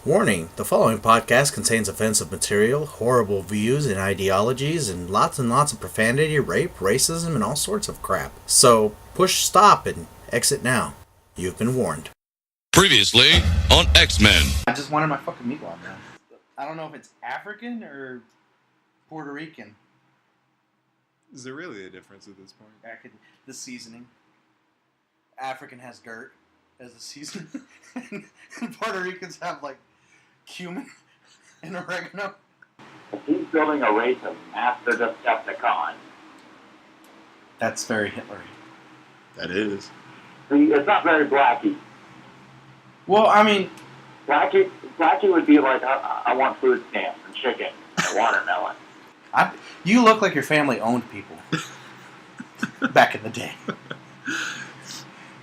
Warning, the following podcast contains offensive material, horrible views and ideologies, and lots of profanity, rape, racism, and all sorts of crap. So, push stop and exit now. You've been warned. Previously on X-Men. I just wanted my fucking meatball, man. I don't know if it's African or Puerto Rican. Is there really a difference at this point? The seasoning. African has dirt as a seasoning. And Puerto Ricans have, like, cumin and oregano. He's building a race of master Decepticons. That's very Hitler-y. That is. See, it's not very Blackie. Well, I mean... Blackie would be like, I want food stamps and chicken and watermelon. You look like your family owned people. Back in the day.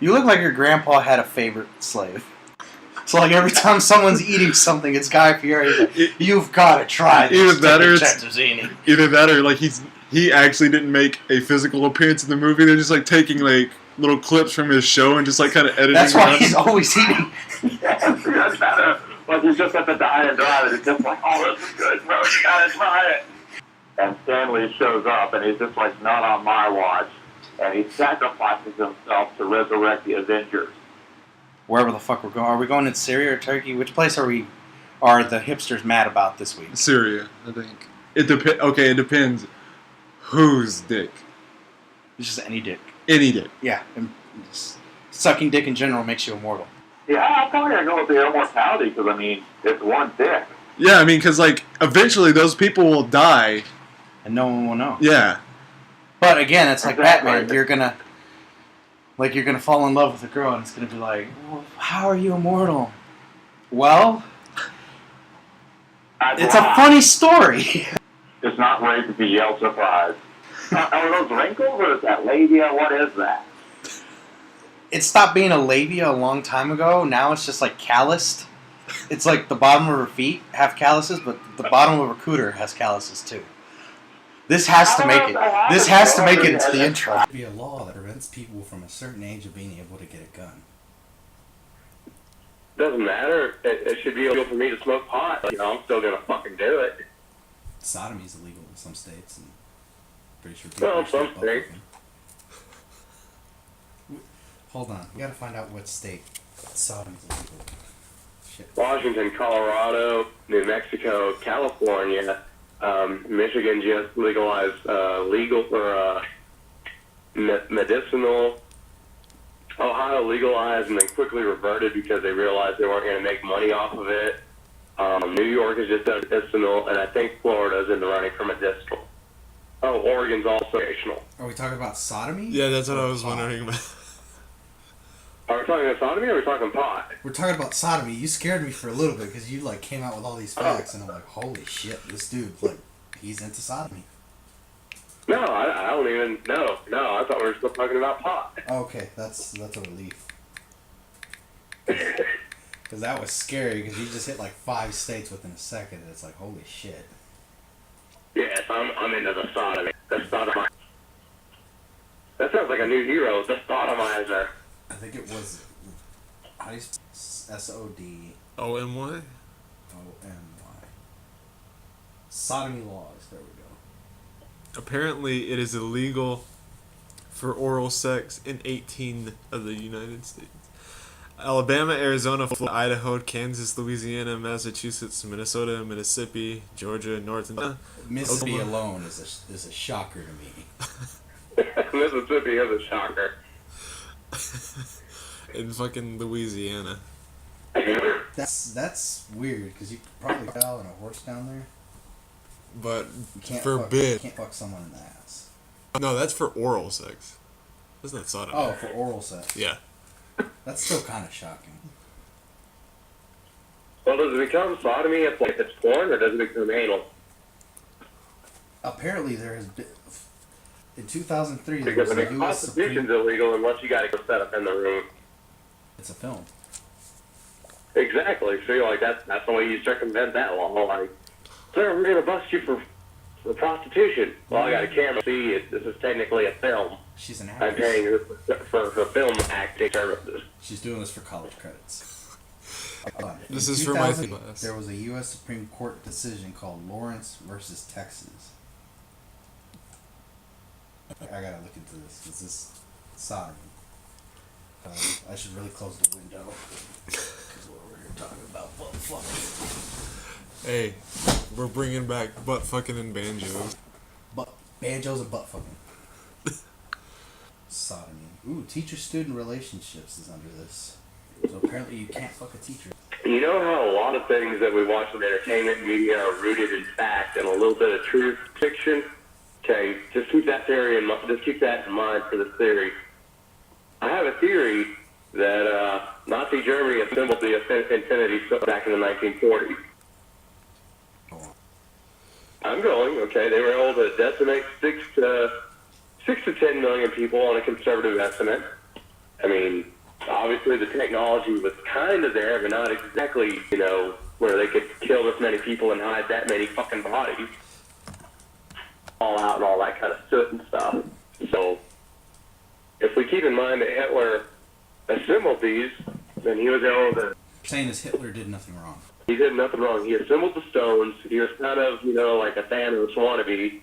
You look like your grandpa had a favorite slave. So, like, every time someone's eating something, it's Guy Fieri. He's like, you've got to try this. Either that or, like, he actually didn't make a physical appearance in the movie. They're just, like, taking, like, little clips from his show and just, like, kind of editing. That's why he's always eating. Yes, that's like he's just at the dine and drive, and it's just like, oh, this is good, bro, you gotta try it. And Stanley shows up, and he's just like, not on my watch. And he sacrifices himself to resurrect the Avengers. Wherever the fuck we're going. Are we going in Syria or Turkey? Which place are the hipsters mad about this week? Syria, I think. It depends whose dick. It's just any dick. Any dick. Yeah. And sucking dick in general makes you immortal. Yeah, I'm probably going to go with the immortality, because, I mean, it's one dick. Yeah, I mean, because, like, eventually those people will die. And no one will know. Yeah. But, again, it's like Exactly. Batman. You're gonna fall in love with a girl, and it's gonna be like, well, how are you immortal? Well, it's a funny story. It's not rape if you yell surprise. Are those wrinkles, or is that labia? What is that? It stopped being a labia a long time ago. Now it's just like calloused. It's like the bottom of her feet have calluses, but the bottom of her cooter has calluses too. This has to make it. This has to make it into the intro. Be a law that prevents people from a certain age of being able to get a gun. Doesn't matter. It should be illegal for me to smoke pot. You know, I'm still gonna fucking do it. Sodomy's illegal in some states, and pretty sure people Well, are some still states. fucking. Hold on, we gotta find out what state sodomy's illegal. Shit. Washington, Colorado, New Mexico, California, Michigan just legalized legal for medicinal. Ohio legalized and then quickly reverted because they realized they weren't going to make money off of it. New York is just medicinal, and I think Florida's in the running for medicinal. Oh, Oregon's also recreational. Are we talking about sodomy? Yeah, that's what I was Pot? wondering about. Are we talking about sodomy or are we talking pot? We're talking about sodomy. You scared me for a little bit because you like came out with all these facts, and I'm like, holy shit, this dude, like, he's into sodomy. No, I don't even know. No, I thought we were still talking about pot. Okay, that's a relief. Because that was scary, because you just hit like 5 states within a second, and it's like, holy shit. Yes, I'm into the sodomy. The sodomizer. That sounds like a new hero, the sodomizer. I think it was, how do you spell S-O-D-O-M-Y. OMY? Sodomy laws, there we go. Apparently, it is illegal for oral sex in 18 of the United States. Alabama, Arizona, Florida, Idaho, Kansas, Louisiana, Massachusetts, Minnesota, Mississippi, Georgia, North and Mississippi Oklahoma. alone is a shocker to me. Mississippi is a shocker. in fucking Louisiana. That's weird because you could probably fell in a horse down there. But You can't forbid. Can't fuck someone in the ass. No, that's for oral sex. Isn't that sodomy? Oh, for oral sex. Yeah. That's still kind of shocking. Well, does it become sodomy if it's porn, or does it become anal? Apparently, there has been in 2003 there Because was I a mean, U.S. prostitution's Supreme. illegal unless you got to go set up in the room. It's a film. Exactly. So you're like, that's the way you circumvent that law. Like, sir, we're gonna bust you for prostitution. Well, I got a camera. See, this is technically a film. She's an I'm actress. paying her for film acting services. She's doing this for college credits. This In is for my 2000, class. There was a U.S. Supreme Court decision called Lawrence versus Texas. I gotta look into this because this sodomy. I should really close the window because we're over here talking about butt fucking. Hey, we're bringing back butt fucking and banjos. Banjos and butt fucking. Sodomy. Ooh, teacher-student relationships is under this. So apparently you can't fuck a teacher. You know how a lot of things that we watch in entertainment media are rooted in fact and a little bit of truth fiction? Okay, just keep that theory in mind. Just keep that in mind for the theory. I have a theory that Nazi Germany assembled the Infinity Stone back in the 1940s. I'm going. Okay, they were able to decimate 6 to 10 million people on a conservative estimate. I mean, obviously the technology was kind of there, but not exactly, where they could kill this many people and hide that many fucking bodies. All out and all that kind of soot and stuff. So, if we keep in mind that Hitler assembled these, then he was able to... Saying is Hitler did nothing wrong. He did nothing wrong. He assembled the stones. He was kind of, like a Thanos wannabe.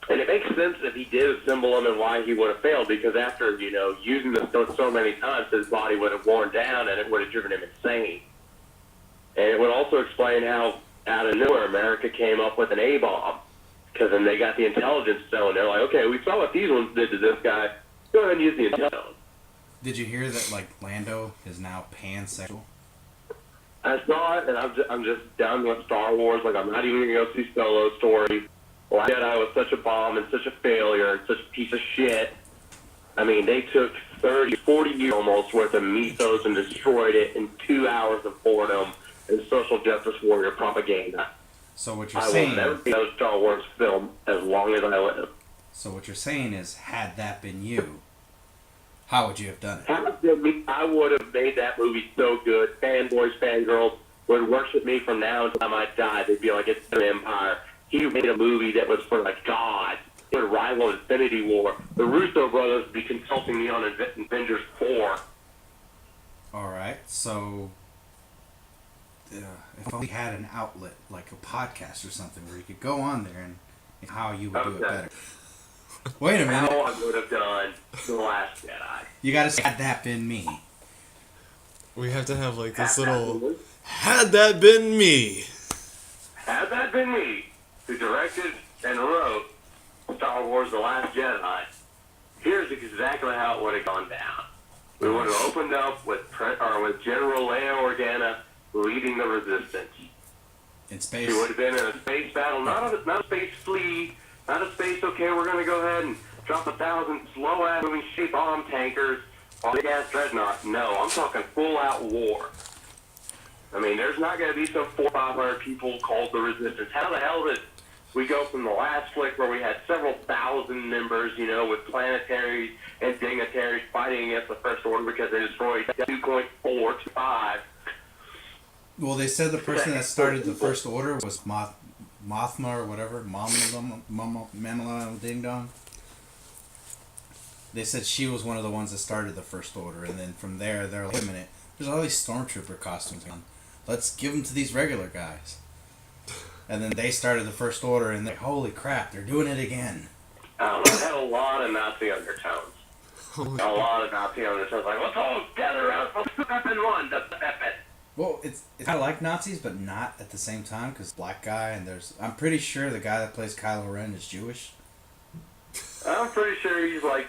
And it makes sense if he did assemble them and why he would have failed, because after, using the stones so many times, his body would have worn down and it would have driven him insane. And it would also explain how, out of nowhere, America came up with an A-bomb. Because then they got the intelligence stone. They're like, okay, we saw what these ones did to this guy. Go ahead and use the intelligence. Did you hear that, Lando is now pansexual? I saw it, and I'm just done with Star Wars. I'm not even going to go see Solo Story. Last Jedi was such a bomb and such a failure and such a piece of shit. I mean, they took 30, 40 years almost worth of mythos and destroyed it in 2 hours of boredom and social justice warrior propaganda. So what you're I saying... will never see another Star Wars film as long as I live. So what you're saying is, had that been you, how would you have done it? I would have made that movie so good. Fanboys, fangirls would worship me from now until I die. They'd be like, it's an empire. He made a movie that was for God. It would rival Infinity War. The Russo brothers would be consulting me on Avengers 4. Alright, so... if only had an outlet, like a podcast or something, where you could go on there and how you would do it better. Wait a minute. How I would have done The Last Jedi. You gotta say, had that been me. We have to have this little... Had that been me? Had that been me, who directed and wrote Star Wars The Last Jedi, here's exactly how it would have gone down. We would have opened up with General Leia Organa leading the Resistance. In space. She would have been in a space battle, not a space fleet, not a space, okay, we're going to go ahead and drop 1,000 slow-ass moving ship bomb tankers on the gas dreadnought. No, I'm talking full-out war. I mean, there's not going to be some 400 or 500 people called the Resistance. How the hell did we go from the last flick where we had several thousand members, with planetaries and dignitaries fighting against the First Order because they destroyed 2.425? Well, they said the person that started the First Order was Mothma or whatever, Mamala Ding Dong. They said she was one of the ones that started the First Order, and then from there, they're like, wait a minute, there's all these stormtrooper costumes on. Let's give them to these regular guys. And then they started the First Order, and they're like, holy crap, they're doing it again. It had a lot of Nazi undertones. A lot of Nazi undertones. Like, let's all gather around, let's put up in one. Well, it's kind of like Nazis, but not at the same time, because black guy, and I'm pretty sure the guy that plays Kylo Ren is Jewish. I'm pretty sure he's like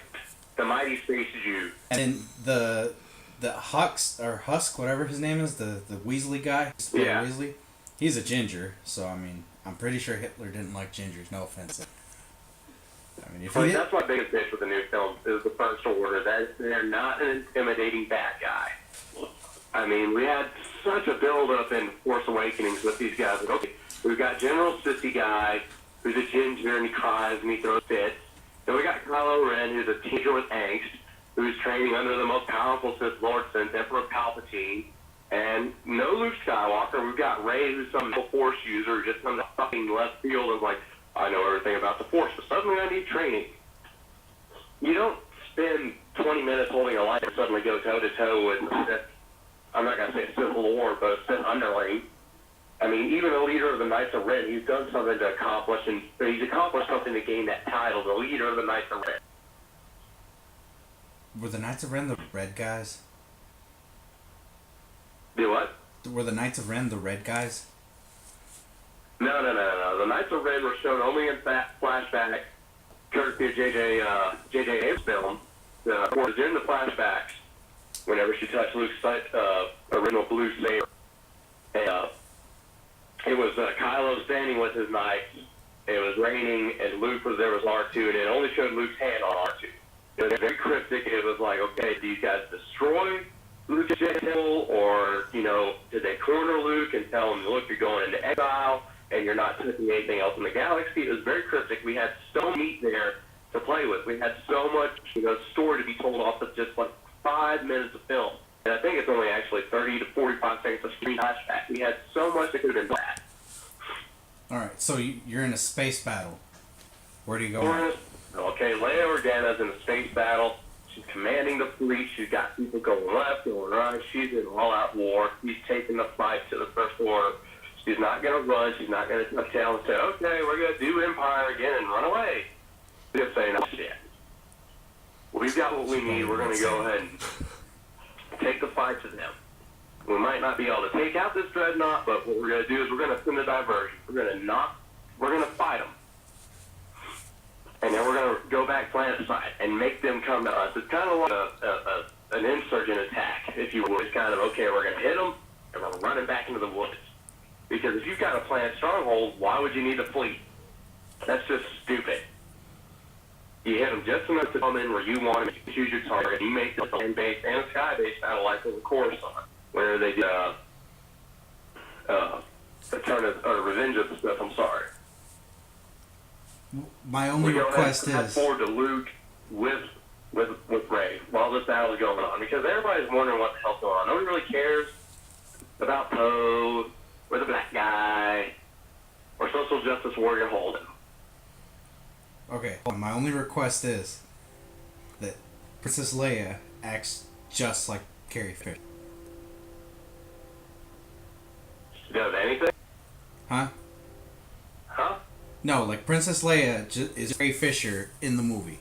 the mighty space Jew. And then the Husk, whatever his name is, the Weasley guy, Yeah. Weasley, he's a ginger, so I mean, I'm pretty sure Hitler didn't like gingers, no offense. I mean, if he That's my biggest issue with the new film, is the First Order, that they're not an intimidating bad guy. I mean, we had such a build-up in Force Awakenings with these guys. Like, okay, we've got General Sissy Guy, who's a ginger and he cries and he throws fits. Then we got Kylo Ren, who's a teenager with angst, who's training under the most powerful Sith Lord since Emperor Palpatine. And no Luke Skywalker. We've got Rey, who's some Force user who just comes fucking left field and like, I know everything about the Force, but suddenly I need training. You don't spend 20 minutes holding a light and suddenly go toe-to-toe with the Sith. I'm not going to say a civil war, but a Sith underling. I mean, even the leader of the Knights of Ren, he's done something to accomplish, and he's accomplished something to gain that title, the leader of the Knights of Ren. Were the Knights of Ren the red guys? Do what? Were the Knights of Ren the red guys? No. The Knights of Ren were shown only in flashback, courtesy of J.J. Abrams' film. Was in the flashbacks whenever she touched Luke's original blue saber. And, it was Kylo standing with his knights. It was raining, and Luke was there with R2, and it only showed Luke's hand on R2. It was very cryptic. It was like, okay, do you guys destroy Luke's temple, or, did they corner Luke and tell him, look, you're going into exile, and you're not touching anything else in the galaxy? It was very cryptic. We had so meat there to play with. We had so much, story to be told off of just like 5 minutes of film. And I think it's only actually 30 to 45 seconds of screen flashback. We had so much that could have been bad. Alright, so you're in a space battle. Where do you go? Okay, Leia Organa's in a space battle. She's commanding the fleet. She's got people going left, going right. She's in all-out war. She's taking the fight to the First Order. She's not going to run. She's not going to tuck tail and say, okay, we're going to do Empire again and run away. Just saying, no shit. We've got what we need. We're going to go ahead and take the fight to them. We might not be able to take out this dreadnought, but what we're going to do is we're going to send a diversion. We're going to fight them. And then we're going to go back planet side and make them come to us. It's kind of like an insurgent attack, if you would. It's kind of, okay, we're going to hit them, and we're running back into the woods. Because if you've got a planet stronghold, why would you need a fleet? That's just stupid. You hit them just enough to come in where you want them to choose your target. You make the land-based and a sky-based battle like in the Coruscant, where they did Revenge of the Sith. I'm sorry. My only request is forward to Luke with Rey while this battle is going on, because everybody's wondering what the hell's going on. Nobody really cares about Poe or the black guy or social justice warrior Holden. okay. My only request is that Princess Leia acts just like Carrie Fisher. She does anything? Huh? Huh? No, like Princess Leia is Carrie Fisher in the movie.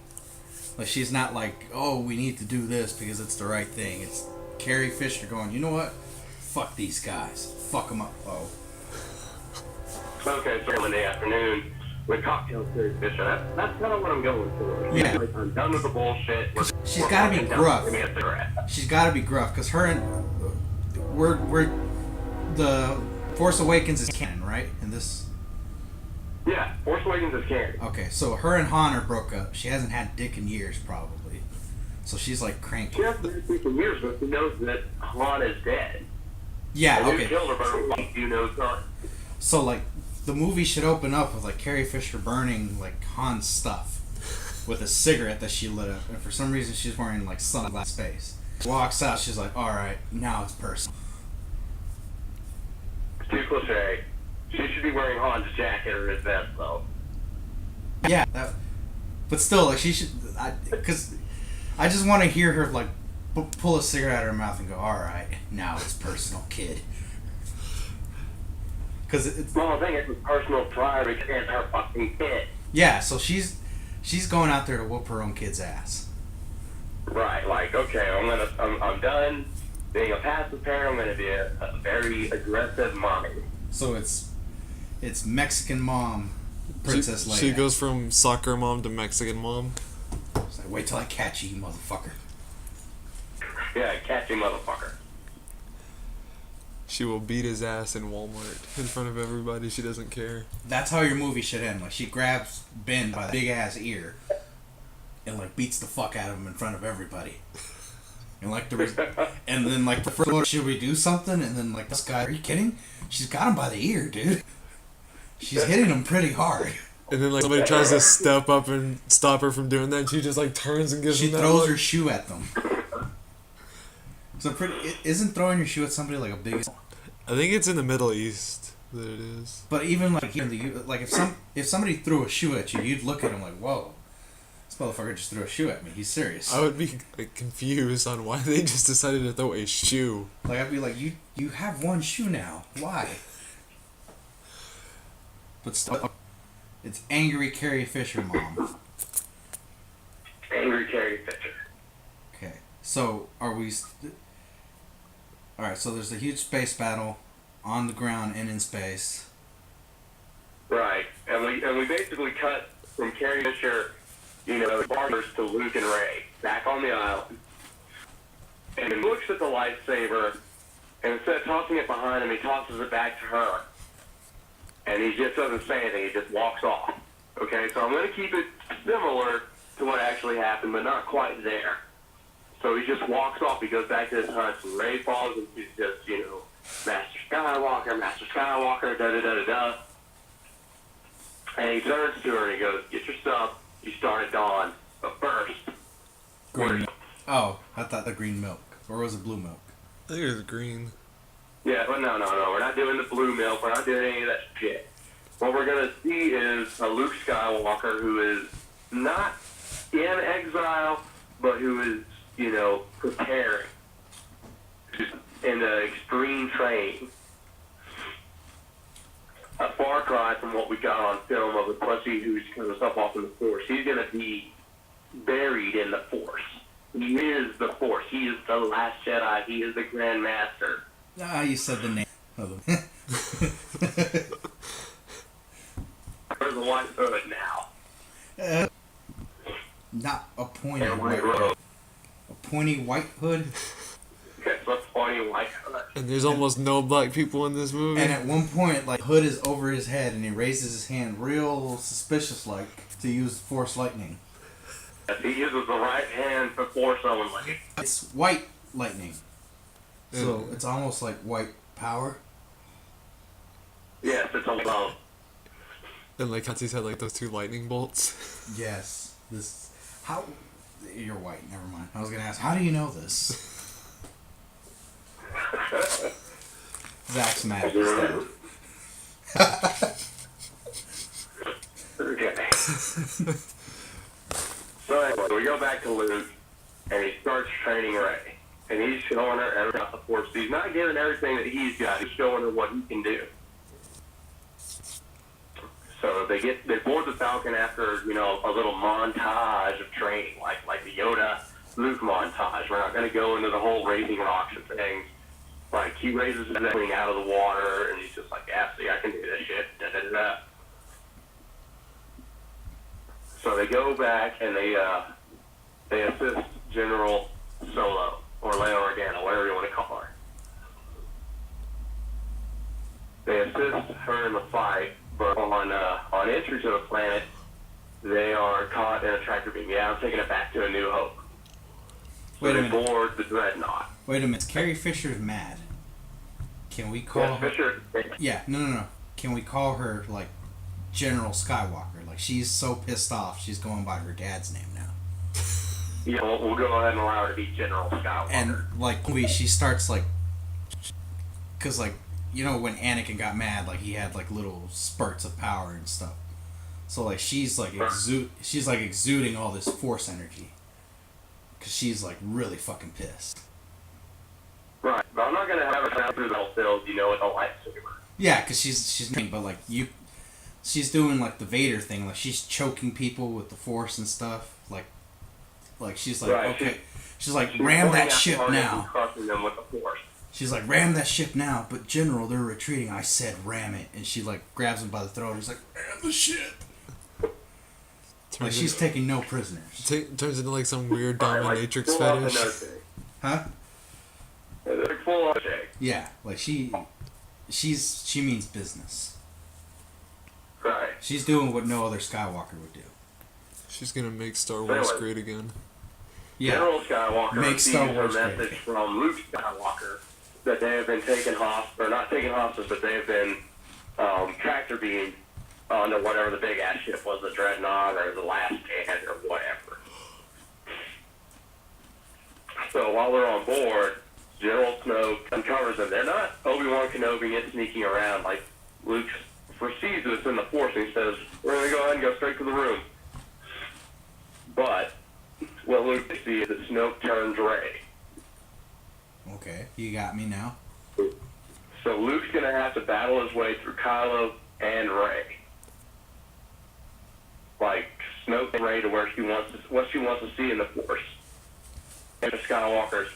Like she's not like, oh, we need to do this because it's the right thing. It's Carrie Fisher going, you know what? Fuck these guys. Fuck them up. Oh. Okay, so Monday afternoon with cocktails, Carrie Fisher. That's kind of what I'm going for. Yeah. Like, I'm done with the bullshit. She's got to be gruff. Give me a cigarette. She's got to be gruff because her and we're the Force Awakens is canon, right? In this. Yeah, Force Awakens is canon. Okay, so her and Han are broke up. She hasn't had dick in years, probably. So she's like cranky. She hasn't been speaking years, but she knows that Han is dead. Yeah, And okay. who killed her, but you know son. So like the movie should open up with like Carrie Fisher burning like Han's stuff with a cigarette that she lit up, and for some reason she's wearing like sunglass face. Walks out, she's like, all right, now it's personal. It's too cliche. She should be wearing Han's jacket or his vest, though. Yeah, but still, like she should, because I just want to hear her like pull a cigarette out of her mouth and go, all right, now it's personal, kid. Because it's Well, I think it was personal pride because her fucking kid. yeah, so she's going out there to whoop her own kid's ass. Right, like, okay, I'm done being a passive parent. I'm gonna be a very aggressive mommy. So it's Mexican mom, Princess Leia. She goes from soccer mom to Mexican mom. It's like, wait till I catch you, motherfucker. Yeah, catchy motherfucker. She will beat his ass in Walmart in front of everybody. She doesn't care. That's how your movie should end. Like she grabs Ben by the big ass ear and like beats the fuck out of him in front of everybody. And like and then like the first order, should we do something? And then like this guy, are you kidding? She's got him by the ear, dude. She's hitting him pretty hard. And then like somebody tries to step up and stop her from doing that, and she just like turns and gives She him that throws look. her shoe at them. So isn't throwing your shoe at somebody like a big? I think it's in the Middle East that it is. But even like here in the like if somebody threw a shoe at you, you'd look at him like, whoa. This motherfucker just threw a shoe at me. He's serious. I would be like, confused on why they just decided to throw a shoe. Like, I'd be like, you have one shoe now. Why? But still, it's angry Carrie Fisher mom. Angry Carrie Fisher. Okay, so are we... Alright, so there's a huge space battle on the ground and in space. Right, and we basically cut from Carrie Fisher, barbers to Luke and Ray, back on the island. And he looks at the lightsaber, and instead of tossing it behind him, he tosses it back to her. And he just doesn't say anything, he just walks off. Okay, so I'm going to keep it similar to what actually happened, but not quite there. So he just walks off, he goes back to his hunt, and Ray follows him, he's just, Master Skywalker, da-da-da-da-da. And he turns to her and he goes, get your stuff, you start at dawn, but first... Green milk. Oh, I thought the green milk. Or was it blue milk? I think it was green. Yeah, but no, we're not doing the blue milk, we're not doing any of that shit. What we're going to see is a Luke Skywalker who is not in exile, but who is, preparing in the extreme training. A far cry from what we got on film of a pussy who's kind of stuff off in the Force. He's going to be buried in the Force. He is the Force. He is the last Jedi. He is the Grand Master. Ah, you said the name of him. There's a white hood now. Not a pointy And white white robe. A pointy white hood. It's a pointy white hood. And there's almost no black people in this movie. And at one point, like, hood is over his head and he raises his hand real suspicious-like to use Force lightning. He uses the right hand for Force only. It's white lightning. So it's almost like white power. Yes, it's a love. And like Katsy's had like those two lightning bolts. Yes. How... You're white, never mind. I was going to ask, how do you know this? Zach's mad instead. Okay. So anyway, we go back to Luke, and he starts training Rey. And he's showing her everything about the Force. He's not giving everything that he's got. He's showing her what he can do. So they board the Falcon after, a little montage of training, like the Yoda Luke montage. We're not going to go into the whole raising rocks and things. Like, he raises his thing out of the water, and he's just like, yeah, see, I can do this shit, da-da-da-da. So they go back, and they assist General Solo, or Leia Organa, whatever you want to call her. They assist her in the fight, but on entry to the planet, they are caught in a tractor beam. Yeah, I'm taking it back to A New Hope. Wait a They minute. board the Dreadnought. Wait a minute. Carrie Fisher's mad. Can we call Yeah, her... Fisher. Yeah, no. Can we call her, like, General Skywalker? Like, she's so pissed off, she's going by her dad's name now. Yeah, we'll go ahead and allow her to be General Skywalker. And, like, she starts, like... Because, like, when Anakin got mad, like, he had, like, little spurts of power and stuff. So, like, she's, like, exuding all this Force energy. Because she's, like, really fucking pissed. Right, but I'm not going to have her down through the whole field, with a lightsaber. Yeah, because she's mean, but, like, she's doing, like, the Vader thing. Like, she's choking people with the Force and stuff. Like she's like, Right, okay. She's like, ram that ship now. Crushing them with the Force. She's like, ram that ship now. But, General, they're retreating. I said ram it. And she, like, grabs him by the throat and she's like, ram the ship. Like, she's taking no prisoners. Turns into like some weird Right, dominatrix full off the fetish. nose thing. Huh? They're full of shit. Yeah, like, she means business. Right. She's doing what no other Skywalker would do. She's gonna make Star Wars Anyway. great again. Yeah. General Skywalker Make receives Star a Wars message great. from Luke Skywalker that they have been taken hostage, or not taken hostage, but they have been tractor beamed onto whatever the big ass ship was, the Dreadnought or the Last Stand or whatever. So while they're on board, General Snoke uncovers them. They're not Obi-Wan Kenobi and sneaking around like Luke foresees this in the Force, and he says, we're going to go ahead and go straight to the room. But what Luke sees is that Snoke turns Rey. Okay, you got me now. So Luke's gonna have to battle his way through Kylo and Rey. Like Snoke and Rey to where what she wants to see in the Force. And Skywalker's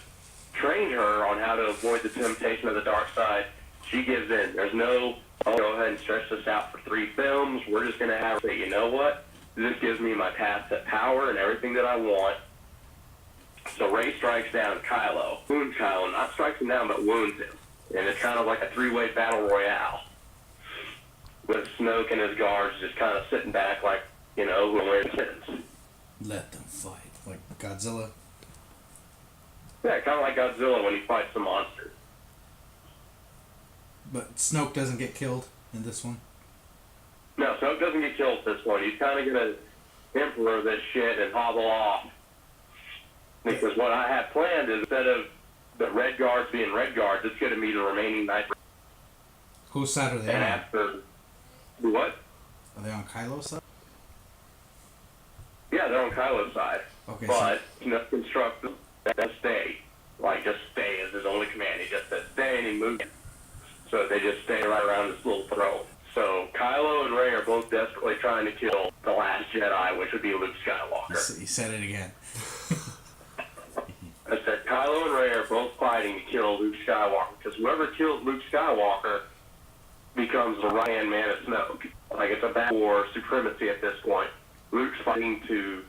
trained her on how to avoid the temptation of the dark side. She gives in. There's no, oh, go ahead and stretch this out for 3 films. We're just gonna have to say, you know what? This gives me my path to power and everything that I want. So Rey strikes down Kylo. Wounds Kylo. Not strikes him down, but wounds him. And it's kind of like a 3-way battle royale. With Snoke and his guards just kind of sitting back like, you know, who wins sentence. Let them fight. Like Godzilla. Yeah, kind of like Godzilla when he fights the monster. But Snoke doesn't get killed in this one. No, Snoke doesn't get killed at this point. He's kind of going to emperor this shit and hobble off. Because what I have planned is instead of the Red Guards being Red Guards, it's going to be the remaining Night. Whose side are they And on? after... What? Are they on Kylo's side? Yeah, they're on Kylo's side. Okay, But Snoke instructs them to stay. Like, just stay is his only command. He just says stay and he moves. So they just stay right around this little throne. So Kylo and Rey are both desperately trying to kill the last Jedi, which would be Luke Skywalker. You said it again. I said Kylo and Rey are both fighting to kill Luke Skywalker, because whoever kills Luke Skywalker becomes the right-hand man of Snoke. Like, it's a battle for supremacy at this point. Luke's fighting to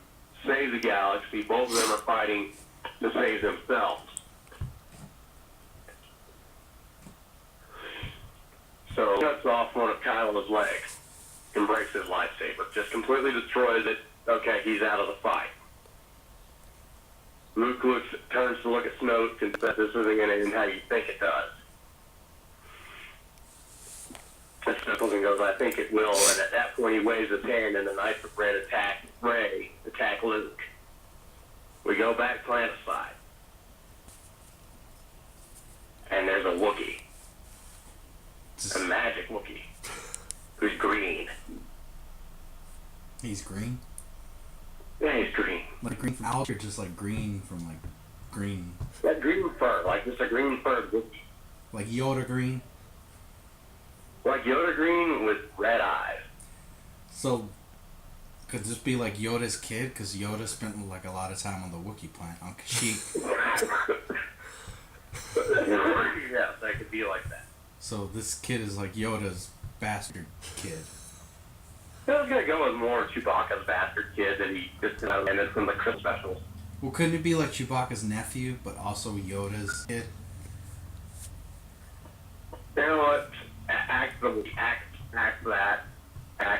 save the galaxy. Both of them are fighting to save themselves. So he cuts off one of Kylo's legs and breaks his lightsaber. Just completely destroys it. Okay, he's out of the fight. Luke turns to look at Snoke and says, this isn't going to end how you think it does. And Snoke goes, I think it will. And at that point, he waves his hand, and the Knights of Ren attack Rey, attack Luke. We go back planetside. And there's a Wookiee. A magic Wookiee. Who's green. He's green? Yeah, he's green. Like green from Alice, or just like green from like green? That green fur, like just a green furred Wookiee. Like Yoda green? Like Yoda green with red eyes. So, could this be like Yoda's kid? Because Yoda spent like a lot of time on the Wookiee planet, on Kashyyyk. Yes, that could be like that. So this kid is like Yoda's bastard kid. I was gonna go with more Chewbacca's bastard kid that he just landed from the Christmas specials. Well, couldn't it be like Chewbacca's nephew, but also Yoda's kid? You know what? Act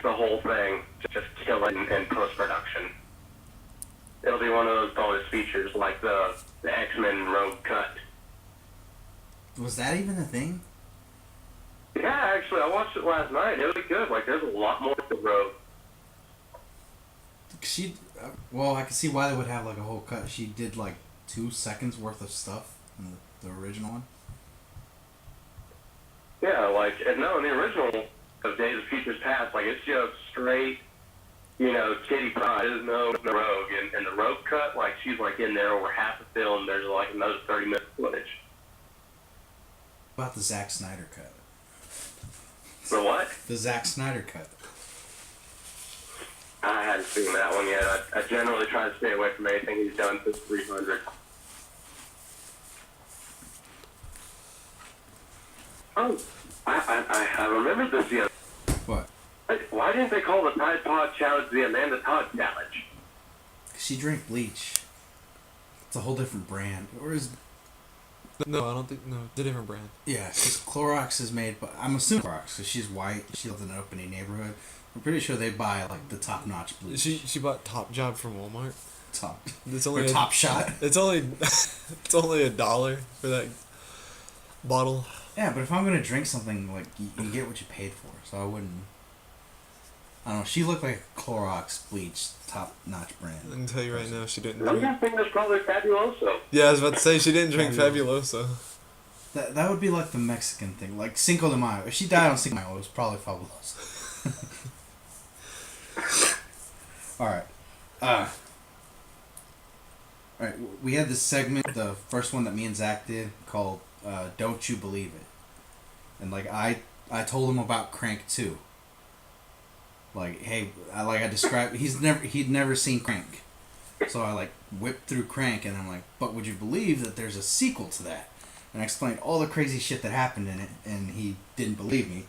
the whole thing. Just kill it in post-production. It'll be one of those bonus features like the X-Men Rogue Cut. Was that even a thing? Yeah, actually, I watched it last night. It was good. Like, there's a lot more to the Rogue. Well, I can see why they would have like a whole cut. She did like 2 seconds worth of stuff in the original one. Yeah, like, and no, in the original of Days of Futures Past, like, it's just straight, you know, Kitty Pryde. There's no Rogue. And the Rogue Cut, like, she's, like, in there over half the film. There's, like, another 30-minute footage. What about the Zack Snyder cut? The what? The Zack Snyder cut. I hadn't seen that one yet. I generally try to stay away from anything he's done since 300. Oh, I remembered this the other. What? Why didn't they call the Tide Pod Challenge the Amanda Todd Challenge? She drank bleach. It's a whole different brand. Or is... No, I don't think. No, it's a different brand. Yeah, because Clorox is made by... I'm assuming Clorox, because she's white. She lives in an opening neighborhood. I'm pretty sure they buy, like, the top-notch bleach. She bought Top Job from Walmart. Top. It's only Or Top Shot. It's only it's only $1 for that bottle. Yeah, but if I'm going to drink something, like, you get what you paid for. So I wouldn't... I don't know. She looked like a Clorox bleach top-notch brand. I can tell you right now, she didn't I'm drink. guessing that's probably Fabuloso. Yeah, I was about to say she didn't drink Fabuloso. That would be like the Mexican thing, like Cinco de Mayo. If she died on Cinco de Mayo, it was probably Fabuloso. All right. All right, we had this segment, the first one that me and Zach did, called "Don't You Believe It," and like I told him about Crank 2. Like, hey, I described, he'd never seen Crank, so I like whipped through Crank, and I'm like, but would you believe that there's a sequel to that? And I explained all the crazy shit that happened in it, and he didn't believe me.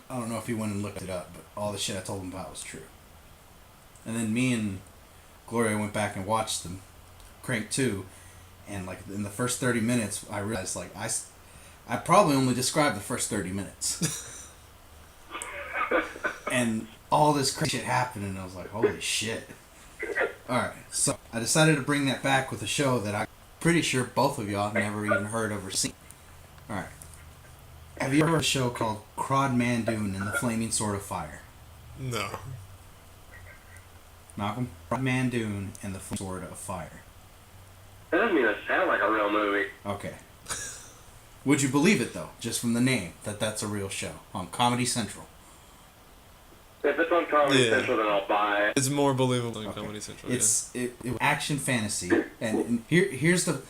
I don't know if he went and looked it up, but all the shit I told him about was true. And then me and Gloria went back and watched them. Crank 2, and like in the first 30 minutes I realized like I probably only described the first 30 minutes. And all this crazy shit happened and I was like, holy shit. Alright, so I decided to bring that back with a show that I'm pretty sure both of y'all have never even heard of or seen. Alright. Have you ever heard of a show called Crod Mandoon and the Flaming Sword of Fire? No. Malcolm? Crod Mandoon and the Flaming Sword of Fire. That doesn't even sound like a real movie. Okay. Would you believe it, though, just from the name, that that's a real show on Comedy Central? If it's on Comedy Central, then I'll buy it. It's more believable than Comedy Central. It was action fantasy, and here's the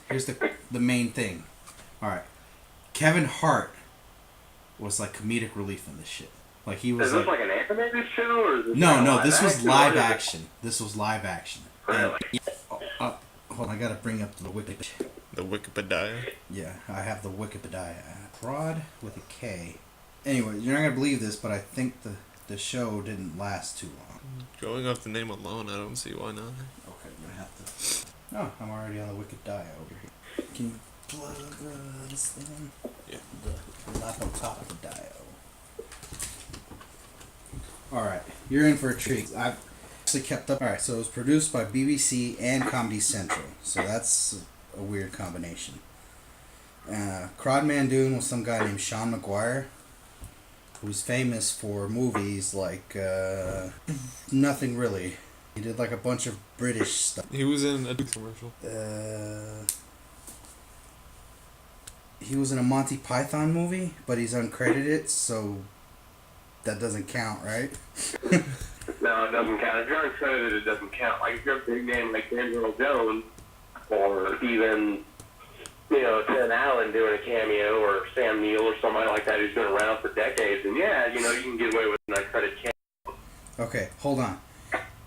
main thing. All right, Kevin Hart was like comedic relief in this shit. Like he was. Is this like an animated show or is this No, this was action, live action. This was live action. Really? Hold on, I gotta bring up the Wikipedia. The Wikipedia. Yeah, I have the Wikipedia. Prod with a K. Anyway, you're not gonna believe this, but I think the show didn't last too long. Going off the name alone, I don't see why not. Okay, I'm gonna have to. Oh, I'm already on the Wikipedia over here. Can you plug this thing? Yeah. The laptop dial. Alright, you're in for a treat. I've actually kept up. Alright, so it was produced by BBC and Comedy Central. So that's a weird combination. Crod Mandoon was some guy named Sean Maguire, who's famous for movies like Nothing Really. He did like a bunch of British stuff. He was in a commercial. He was in a Monty Python movie, but he's uncredited, so that doesn't count, right? No, it doesn't count. If you're uncredited, it doesn't count. Like if you're a big name like Daniel Jones, or even, Tim Allen doing a cameo, or Sam Neill, or somebody like that who's been around for decades, and yeah, you can get away with an uncredited cameo. Okay, hold on.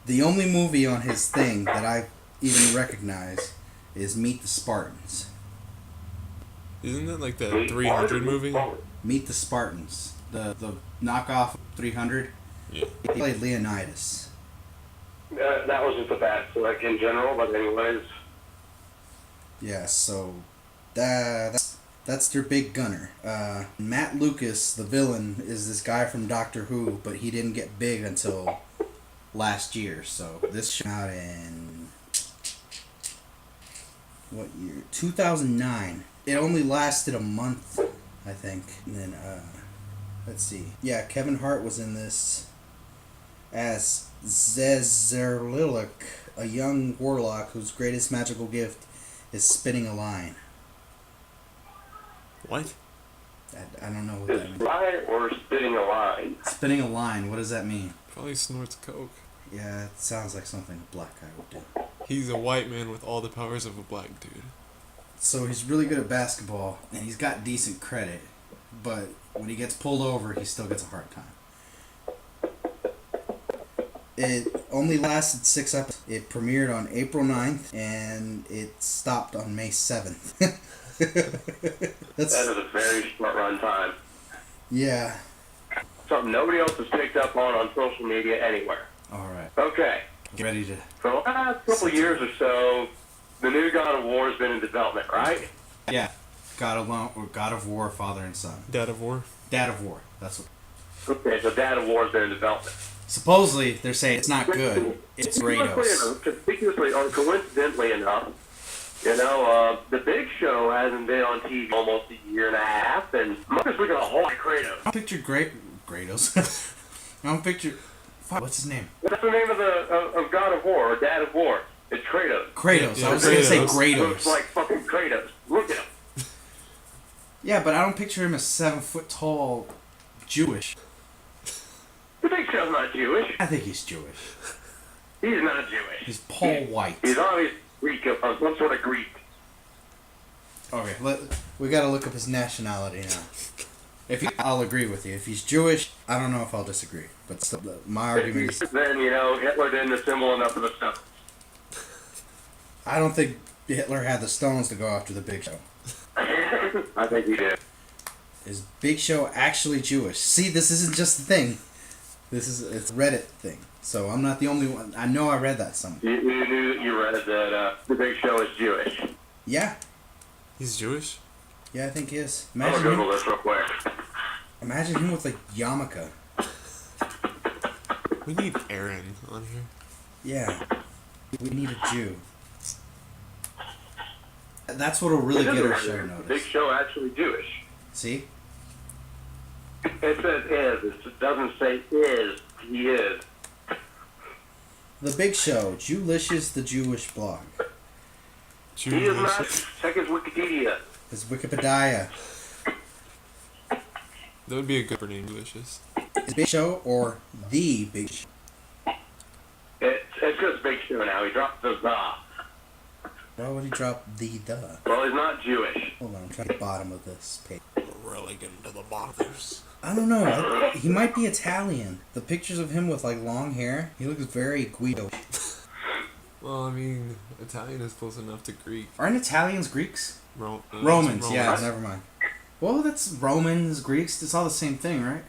The only movie on his thing that I even recognize is Meet the Spartans. Isn't that like the 300 movie? Meet the Spartans. The knockoff of 300. Yeah. He played Leonidas. That was just a bad select in general, but anyways. Yeah, so that's their big gunner. Matt Lucas, the villain, is this guy from Doctor Who, but he didn't get big until last year. So this came out in what year? 2009. It only lasted a month, I think. And then let's see. Yeah, Kevin Hart was in this as Zezerlilik, a young warlock whose greatest magical gift is spinning a line. What? I don't know what that Is means. fly or spitting a line? Spinning a line, what does that mean? Probably snorts coke. Yeah, it sounds like something a black guy would do. He's a white man with all the powers of a black dude. So he's really good at basketball, and he's got decent credit, but when he gets pulled over, he still gets a hard time. It only lasted 6 episodes. It premiered on April 9th, and it stopped on May 7th. That is a very short run time. Yeah. Something nobody else has picked up on social media anywhere. Alright. Okay. Get ready to... For the last couple years or so, the new God of War has been in development, right? Yeah. God of War, Father and Son. Dad of War? Dad of War. That's what... Okay, so God of War has been in development. Supposedly, they're saying it's not good. It's Kratos. Conspicuously or coincidentally enough, the Big Show hasn't been on TV almost a year and a half, and I'm just looking at a whole lot of Kratos. I picture Kratos. I don't picture... Fuck, what's his name? What's the name of God of War or Dad of War? It's Kratos. Kratos. Yeah, I was going to say Kratos. Looks Kratos. like fucking Kratos. Look at him. Yeah, but I don't picture him as 7 foot tall Jewish. The Big Show's not Jewish. I think he's Jewish. He's not Jewish. He's Paul White. He's Greek, of some sort of Greek. Okay, we gotta look up his nationality now. I'll agree with you. If he's Jewish, I don't know if I'll disagree. But still, my argument is, Then, Hitler didn't assemble enough of the stuff. I don't think Hitler had the stones to go after the Big Show. I think he did. Is Big Show actually Jewish? See, this isn't just a thing. It's a Reddit thing. So I'm not the only one. I know I read that somewhere. You read that the Big Show is Jewish. Yeah. He's Jewish? Yeah, I think he is. I'm gonna Google this real quick. Imagine him with like yarmulke. We need Aaron on here. Yeah. We need a Jew. That's what'll really get our show The noticed. Big Show actually Jewish. See? It says is. It doesn't say is. He is. The Big Show, Jewlicious the Jewish blog. He is not. Check his Wikipedia. His Wikipedia. That would be a good name, Delicious. Is Big Show or the Big Show? It's just Big Show now. He dropped the the. Why would he drop the? Well, he's not Jewish. Hold on, I'm trying to get the bottom of this page. We're really getting to the bottom of this. I don't know. He might be Italian. The pictures of him with like long hair, he looks very Guido. Well, I mean, Italian is close enough to Greek. Aren't Italians Greeks? Romans. Romans, yeah, never mind. Well, that's Romans, Greeks, it's all the same thing, right?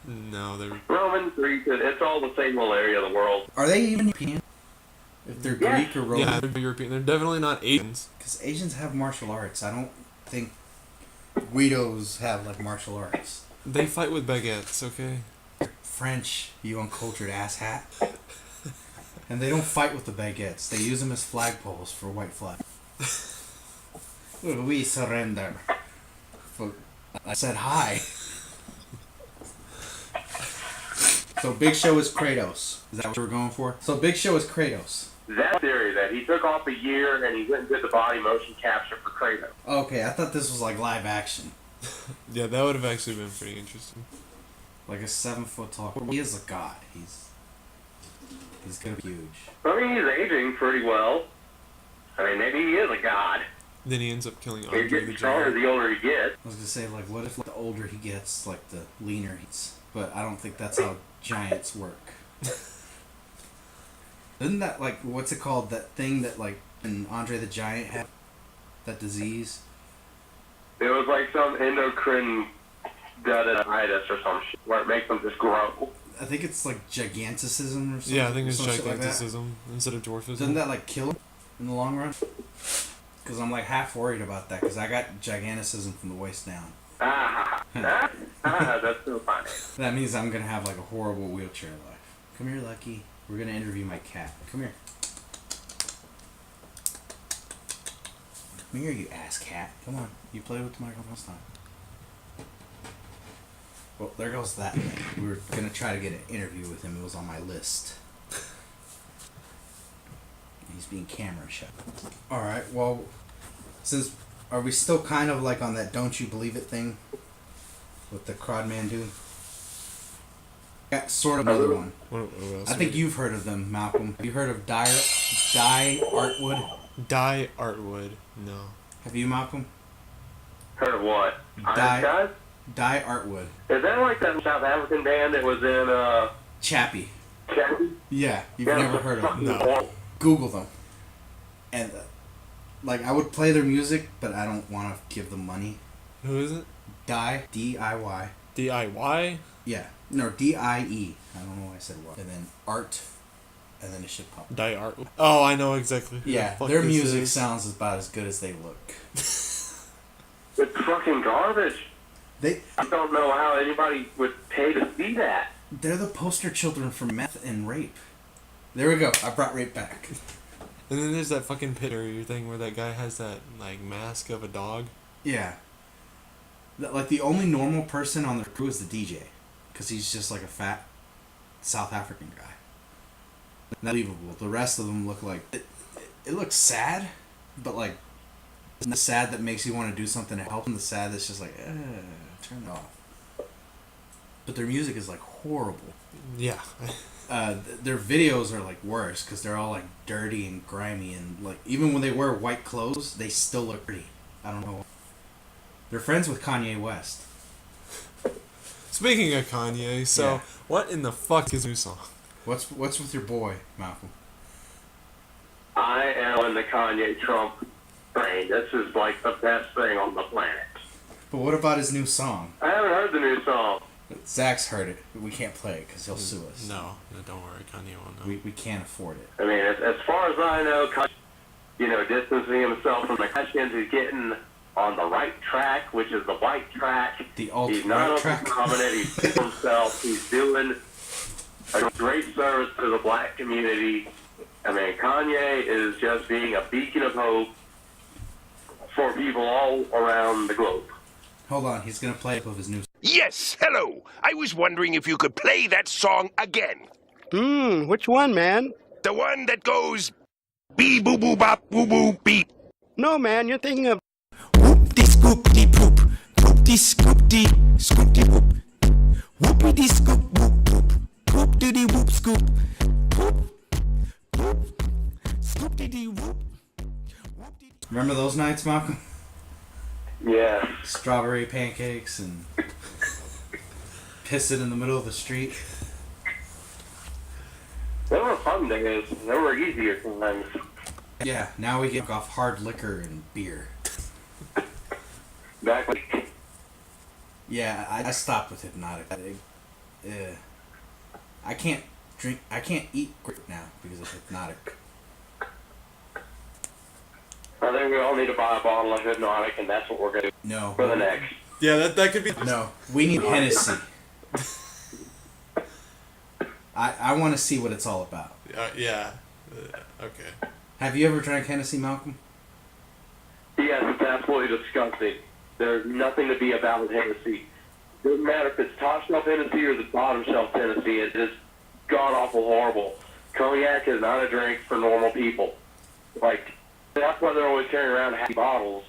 No, they're... Roman, Greek, it's all the same little area of the world. Are they even European? If they're Yeah. Greek or Roman? Yeah, they're European. They're definitely not Asians. Because Asians have martial arts. I don't think Guidos have, like, martial arts. They fight with baguettes, okay? French, you uncultured asshat. And they don't fight with the baguettes. They use them as flagpoles for white flag. We surrender. I said hi. So Big Show is Kratos. Is that what you were going for? So Big Show is Kratos. That theory that he took off a year and he went and did the body motion capture for Kratos. Okay, I thought this was like live action. Yeah, that would have actually been pretty interesting. Like a 7 foot tall. He is a god. He's gonna be huge. I mean, he's aging pretty well. I mean, maybe he is a god. Then he ends up killing He's Andre the getting stronger Giant. the older he gets. I was gonna say, like, what if the older he gets, like, the leaner he gets? But I don't think that's how giants work. Isn't that, like, what's it called? That thing that, like, and Andre the Giant had? That disease? It was like some endocrine guttitis or some shit where it makes them just grow. I think it's, like, giganticism or something. Yeah, I think it's some shit like that. giganticism instead of dwarfism. Doesn't that, like, kill him in the long run? Because I'm, like, half worried about that, because I got giganticism from the waist down. That's so funny. That means I'm going to have, like, a horrible wheelchair life. Come here, Lucky. We're going to interview my cat. Come here. Come here, you ass cat. Come on. You play with the microphone this time. Well, there goes that thing. We were going to try to get an interview with him. It was on my list. He's being camera shy. Alright, well, since... Are we still kind of like on that don't you believe it thing? With the Crodman dude? Got sort of another one. What else I think you've heard of them, Malcolm. Have you heard of Die Artwood? Die Artwood. No. Have you, Malcolm? Heard of what? Iron Die- Skies? Die Artwood. Is that like that South African band that was in, Chappie. Chappie? Yeah, you've never heard of them. No. Google them. And, like, I would play their music, but I don't want to give them money. Who is it? Die, D-I-Y. DIY? Yeah. No, D-I-E. I don't know why I said what. And then Art, and then it should pop. Die Art. Oh, I know exactly. who Yeah, the fuck their this music is. sounds about as good as they look. It's fucking garbage. They, I don't know how anybody would pay to see that. they're the poster children for meth and rape. There we go. I brought rape back. And then there's that fucking picture thing where that guy has that, like, mask of a dog. Yeah. Like, the only normal person on the crew is the DJ. Because he's just like a fat South African guy. Unbelievable. The rest of them look like... It looks sad, but, like, it's the sad that makes you want to do something to help them. The sad that's just like, turn it off. but their music is like horrible. Yeah. Their videos are like worse because they're all like dirty and grimy, and like even when they wear white clothes, they still look pretty. I don't know. They're friends with Kanye West. Speaking of Kanye, so Yeah. what in the fuck is new song? What's with your boy, Malcolm? I am on the Kanye Trump train. This is like the best thing on the planet. But what about his new song? I haven't heard the new song. Zach's heard it, but we can't play it because he'll sue us. No, don't worry, Kanye won't know. We can't afford it. I mean, as far as I know, Kanye, distancing himself from the Kardashians, he's getting on the right track, which is the white track. The alt He's not right track. prominent. He's himself. He's doing a great service to the black community. I mean, Kanye is just being a beacon of hope for people all around the globe. Hold on, he's gonna play it with his new. Yes, hello. I was wondering if you could play that song again. Which one, man? The one that goes bee boo boo bop boo boo beep. No, man, you're thinking of Whoop-dee scoop-dee poop. Poop-dee scoop-dee scoop-dee whoop. Whoopity scoop whoop whoop. Poop-dee whoop scoop. Poop. Poop. Scoop-dee whoop. Remember those nights, Malcolm? Yeah. Strawberry pancakes and pissing in the middle of the street. They were fun days. They were easier times. Yeah, now we get off hard liquor and beer. Back when... Yeah, I stopped with Hypnotic. I can't drink. I can't eat grape now because of Hypnotic. I think we all need to buy a bottle of Hypnotic, and that's what we're going to do No. for the next. Yeah, that could be. No, we need Hennessy. I want to see what it's all about. Yeah. Okay. Have you ever drank Hennessy, Malcolm? Yes, it's absolutely disgusting. There's nothing to be about with Hennessy. Doesn't matter if it's top shelf Hennessy or the bottom shelf Hennessy. It is god awful horrible. Cognac is not a drink for normal people. Like, that's why they're always carrying around half bottles,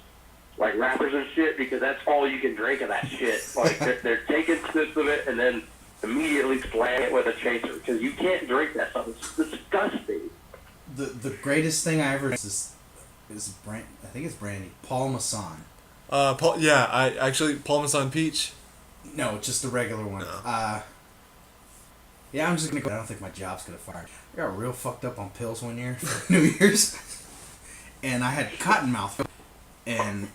like wrappers and shit, because that's all you can drink of that shit. Like, they're taking sips of it and then immediately slam it with a chaser, because you can't drink that stuff. It's disgusting. The greatest thing I ever is brand. I think it's brandy. Paul Masson. Paul Masson Peach. No, just a regular one. No. Yeah, I'm just gonna go. I don't think my job's gonna fire. I got real fucked up on pills one year for New Year's, and I had cottonmouth, and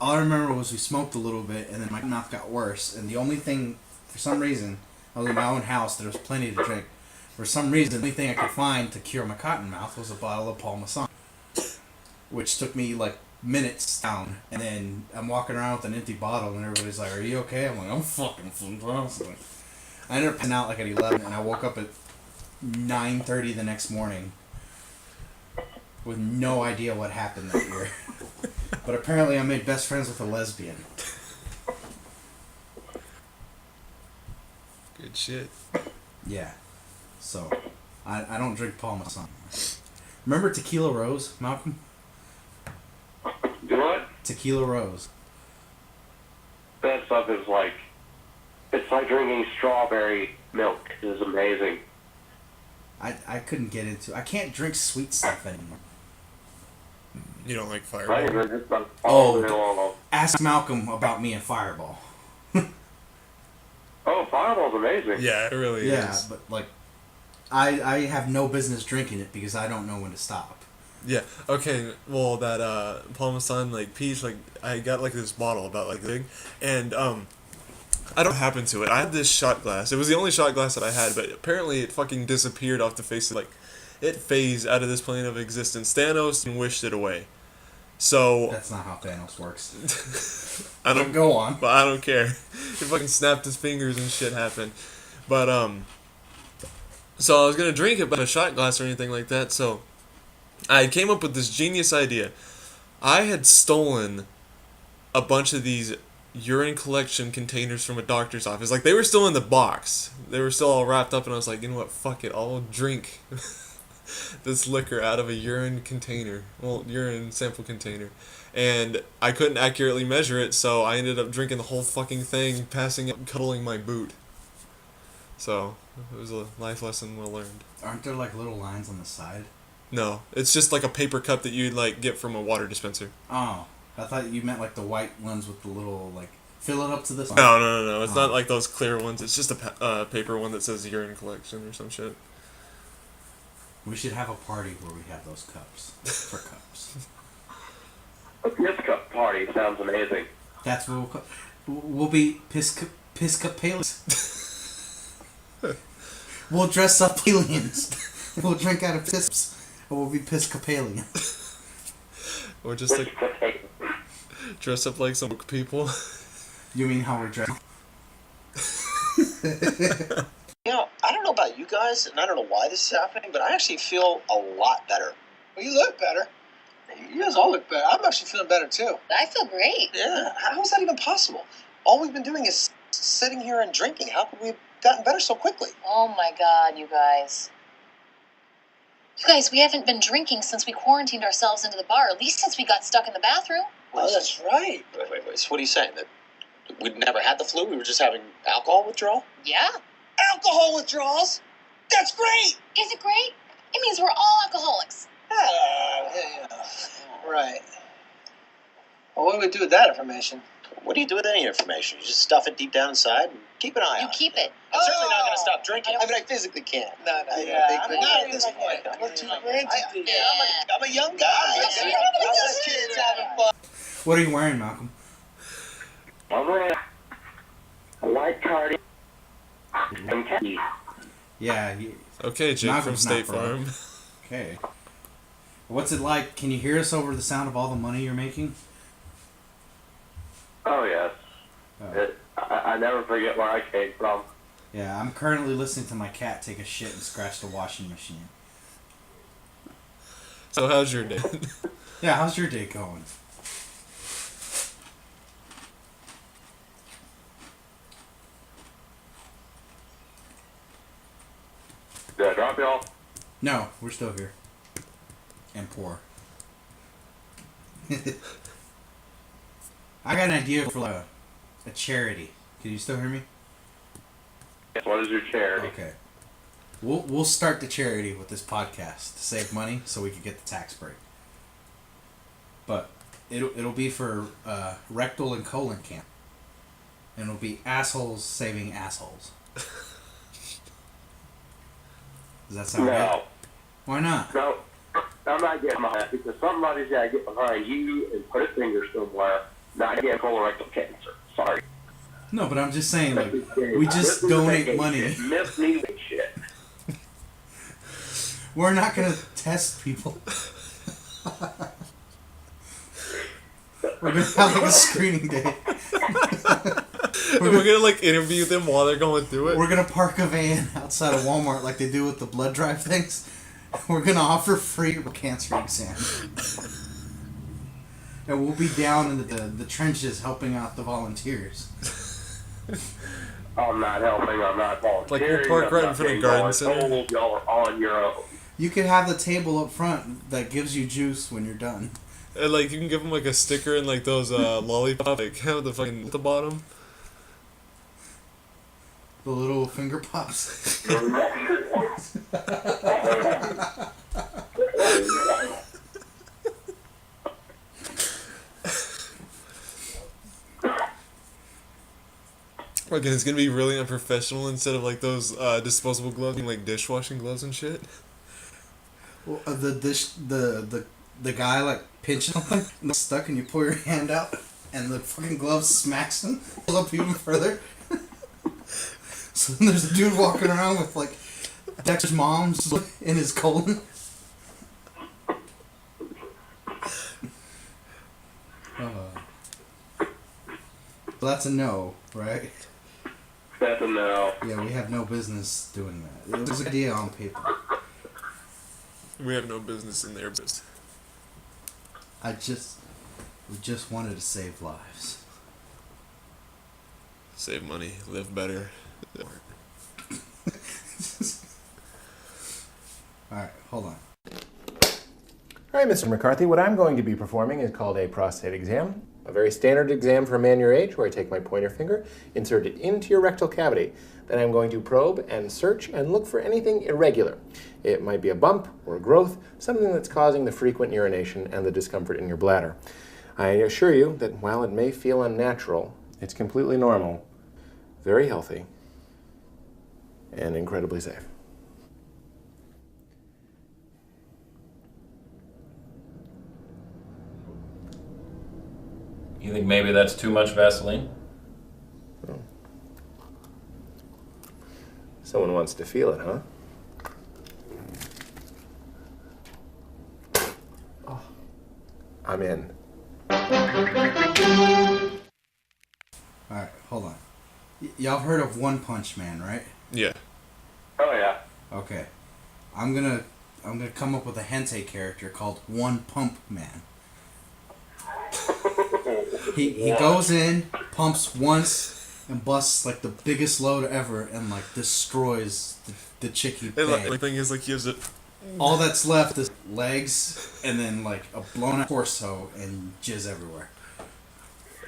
all I remember was we smoked a little bit, and then my mouth got worse. And the only thing, for some reason, I was in my own house. There was plenty to drink. For some reason, the only thing I could find to cure my cottonmouth was a bottle of Paul Masson, which took me like minutes down. And then I'm walking around with an empty bottle, and everybody's like, "Are you okay?" I'm like, "I'm fucking fine." I ended up passing out like at 11, and I woke up at 9:30 the next morning with no idea what happened that year. But apparently I made best friends with a lesbian. Good shit. Yeah. So, I don't drink Paul Masson. Remember Tequila Rose, Malcolm? Do what? Tequila Rose. That stuff is like, it's like drinking strawberry milk. It is amazing. I couldn't get into. I can't drink sweet stuff anymore. You don't like I Fireball? drink this stuff Oh, all day long. Ask Malcolm about me and Fireball. Oh, Fireball's amazing. Yeah, it really Yeah, is. but like, I have no business drinking it because I don't know when to stop. Yeah. Okay. Well, that Paul Masson like peach, like I got like this bottle about like big, and I don't happen to it. I had this shot glass. It was the only shot glass that I had, but apparently it fucking disappeared off the face of, like, it phased out of this plane of existence. Thanos wished it away. So That's not how Thanos works. I don't Go on. But I don't care. He fucking snapped his fingers and shit happened. But so I was gonna drink it, but a shot glass or anything like that. So I came up with this genius idea. I had stolen a bunch of these urine collection containers from a doctor's office. Like, they were still in the box. They were still all wrapped up, and I was like, you know what, fuck it, I'll drink this liquor out of a urine container. Well, urine sample container. And I couldn't accurately measure it, so I ended up drinking the whole fucking thing, passing it, cuddling my boot. So it was a life lesson well learned. Aren't there like little lines on the side? No, it's just like a paper cup that you'd like get from a water dispenser. Oh, I thought you meant like the white ones with the little like fill it up to this. No. It's not like those clear ones. It's just a paper one that says urine collection or some shit. We should have a party where we have those cups for cups. A piss cup party sounds amazing. That's what we'll be Piscopalians. We'll dress up aliens. We'll drink out of pisps, and we'll be Piscopalians. Or just like dress up like some people. You mean how we're dressed? You know, I don't know about you guys, and I don't know why this is happening, but I actually feel a lot better. Well, you look better. You guys all look better. I'm actually feeling better too. I feel great. Yeah, how is that even possible? All we've been doing is sitting here and drinking. How could we have gotten better so quickly? Oh my God, you guys. You guys, we haven't been drinking since we quarantined ourselves into the bar, at least since we got stuck in the bathroom. Oh, that's right. Wait. So what are you saying? That we'd never had the flu? We were just having alcohol withdrawal? Yeah. Alcohol withdrawals? That's great! Is it great? It means we're all alcoholics. Yeah. Right. Well, what do we do with that information? What do you do with any information? You just stuff it deep down inside and keep an eye You on it. keep it. I'm certainly not going to stop drinking. I I mean, I physically can't. No, not at this point. We're too deep. I'm a young guy. Yeah. Us kids having fun. What are you wearing, Malcolm? I'm wearing a white cardi and khakis. Yeah. Okay, Jake Malcolm's from State not broke. Farm. Okay. What's it like? Can you hear us over the sound of all the money you're making? Oh, yes. Oh. I never forget where I came from. Yeah, I'm currently listening to my cat take a shit and scratch the washing machine. So how's your day? Yeah, how's your day going? Did I drop y'all? No, we're still here. And poor. I got an idea for a charity. Can you still hear me? Yes, what is your charity? Okay. We'll start the charity with this podcast to save money so we can get the tax break. But it'll be for rectal and colon cancer. And it'll be assholes saving assholes. Does that sound No. good? Why not? No, I'm not getting behind that because somebody's got to get behind you and put a finger somewhere, not get colorectal cancer. Sorry. No, but I'm just saying, like, we just donate money. Miss me with shit. We're not gonna test people. We're gonna have like a screening day. We're gonna like interview them while they're going through it. We're gonna park a van outside of Walmart like they do with the blood drive things. We're gonna offer free cancer exam. And we'll be down in the trenches helping out the volunteers. I'm not helping. I'm not volunteering. Like we'll park right in front of the garden center. Y'all are on your own. You could have the table up front that gives you juice when you're done. And like you can give them like a sticker and like those lollipops like have the fucking at the bottom. The little finger pops. Like, and it's gonna be really unprofessional instead of like those disposable gloves, like dishwashing gloves and shit. Well, the guy like pinching something and it's stuck, and you pull your hand out, and the fucking glove smacks him, pulls up even further. So then there's a dude walking around with like Dexter's mom's in his colon. So that's a no, right? That's a no. Yeah, we have no business doing that. It was an idea on paper. We have no business in their business. We just wanted to save lives. Save money, live better. Alright, hold on. All right, Mr. McCarthy, what I'm going to be performing is called a prostate exam. A very standard exam for a man your age, where I take my pointer finger, insert it into your rectal cavity. Then I'm going to probe and search and look for anything irregular. It might be a bump or a growth, something that's causing the frequent urination and the discomfort in your bladder. I assure you that while it may feel unnatural, it's completely normal, very healthy, and incredibly safe. You think maybe that's too much Vaseline? Oh. Someone wants to feel it, huh? Oh. I'm in. Alright, hold on. Y'all heard of One Punch Man, right? Yeah. Oh yeah. Okay. I'm gonna come up with a hentai character called One Pump Man. He goes in, pumps once, and busts like the biggest load ever, and like destroys the chick he banged. The thing is, like, he has it. All that's left is legs, and then like a blown out torso and jizz everywhere.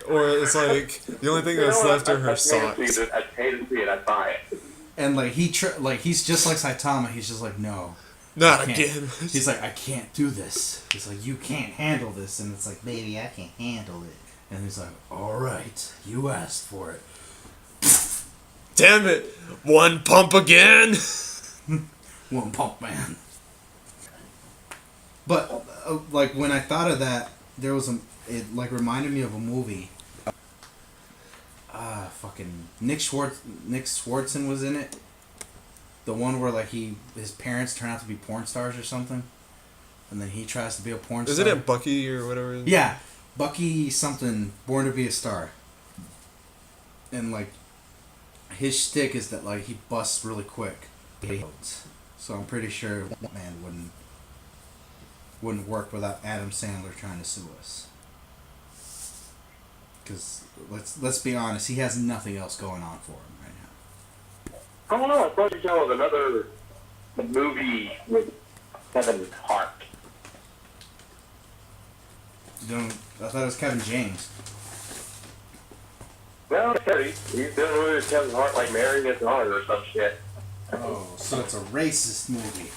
Or it's like the only thing that's left are her socks. I hate to see it. I buy it. And like he's just like Saitama. He's just like, no, not again. He's like, I can't do this. He's like, you can't handle this, and it's like, baby, I can handle it. And he's like, all right, you asked for it. Damn it! One pump again. One pump man. But like when I thought of that, there was it like reminded me of a movie. Fucking Nick Swartzen was in it. The one where like his parents turn out to be porn stars or something, and then he tries to be a porn star. Isn't it Bucky or whatever? Yeah, Bucky something, Born to Be a Star. And like his shtick is that like he busts really quick. So I'm pretty sure Man wouldn't work without Adam Sandler trying to sue us. Because let's be honest, he has nothing else going on for him right now. I don't know. I thought you saw another movie with Kevin Hart. I thought it was Kevin James. Well, he's doing a movie with Kevin Hart, like marrying his daughter or some shit. Oh, so it's a racist movie.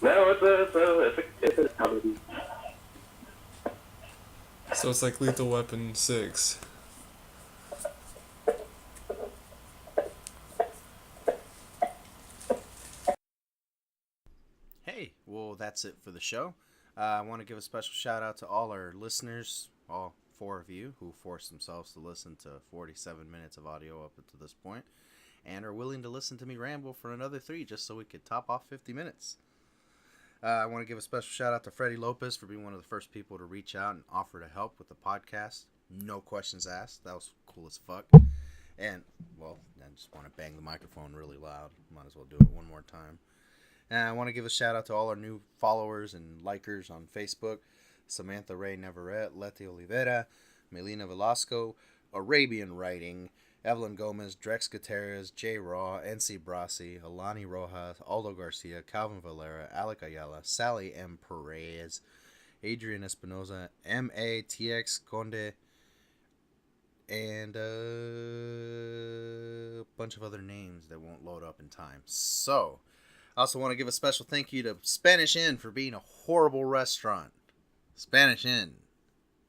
No, it's a comedy. So it's like Lethal Weapon 6. Hey, well, that's it for the show. I want to give a special shout out to all our listeners, all 4 of you who forced themselves to listen to 47 minutes of audio up until this point, and are willing to listen to me ramble for another 3 just so we could top off 50 minutes. I want to give a special shout out to Freddie Lopez for being one of the first people to reach out and offer to help with the podcast. No questions asked. That was cool as fuck. And, well, I just want to bang the microphone really loud. Might as well do it one more time. And I want to give a shout out to all our new followers and likers on Facebook. Samantha Ray Navarrete, Leti Oliveira, Melina Velasco, Arabian Writing, Evelyn Gomez, Drex Gutierrez, J. Raw, NC Brasi, Alani Rojas, Aldo Garcia, Calvin Valera, Alec Ayala, Sally M. Perez, Adrian Espinoza, M.A.T.X. Conde, and a bunch of other names that won't load up in time. So, I also want to give a special thank you to Spanish Inn for being a horrible restaurant. Spanish Inn.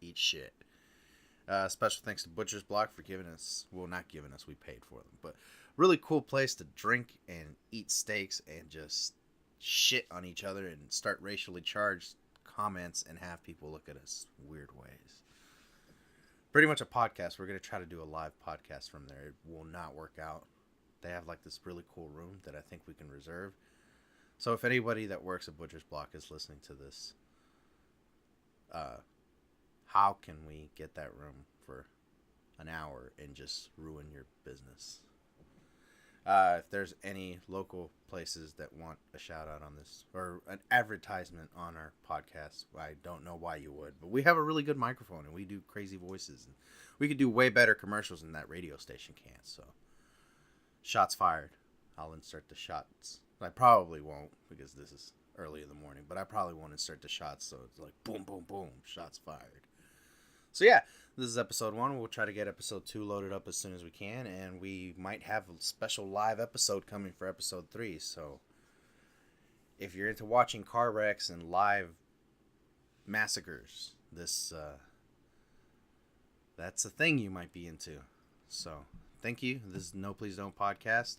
Eat shit. Special thanks to Butcher's Block for giving us, well, not giving us, we paid for them, but really cool place to drink and eat steaks and just shit on each other and start racially charged comments and have people look at us weird ways. Pretty much a podcast. We're going to try to do a live podcast from there. It will not work out. They have like this really cool room that I think we can reserve. So if anybody that works at Butcher's Block is listening to this, how can we get that room for an hour and just ruin your business? If there's any local places that want a shout out on this or an advertisement on our podcast, I don't know why you would, but we have a really good microphone and we do crazy voices and we could do way better commercials than that radio station can. So shots fired. I'll insert the shots. I probably won't because this is early in the morning, but I probably won't insert the shots. So it's like boom, boom, boom, shots fired. So yeah, this is episode 1. We'll try to get episode 2 loaded up as soon as we can, and we might have a special live episode coming for episode 3. So if you're into watching car wrecks and live massacres, this that's a thing you might be into. So thank you. This is No Please Don't podcast.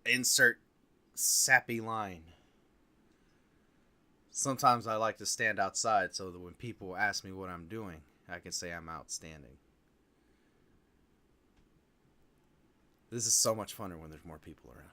Insert sappy line. Sometimes I like to stand outside so that when people ask me what I'm doing, I can say I'm outstanding. This is so much funner when there's more people around.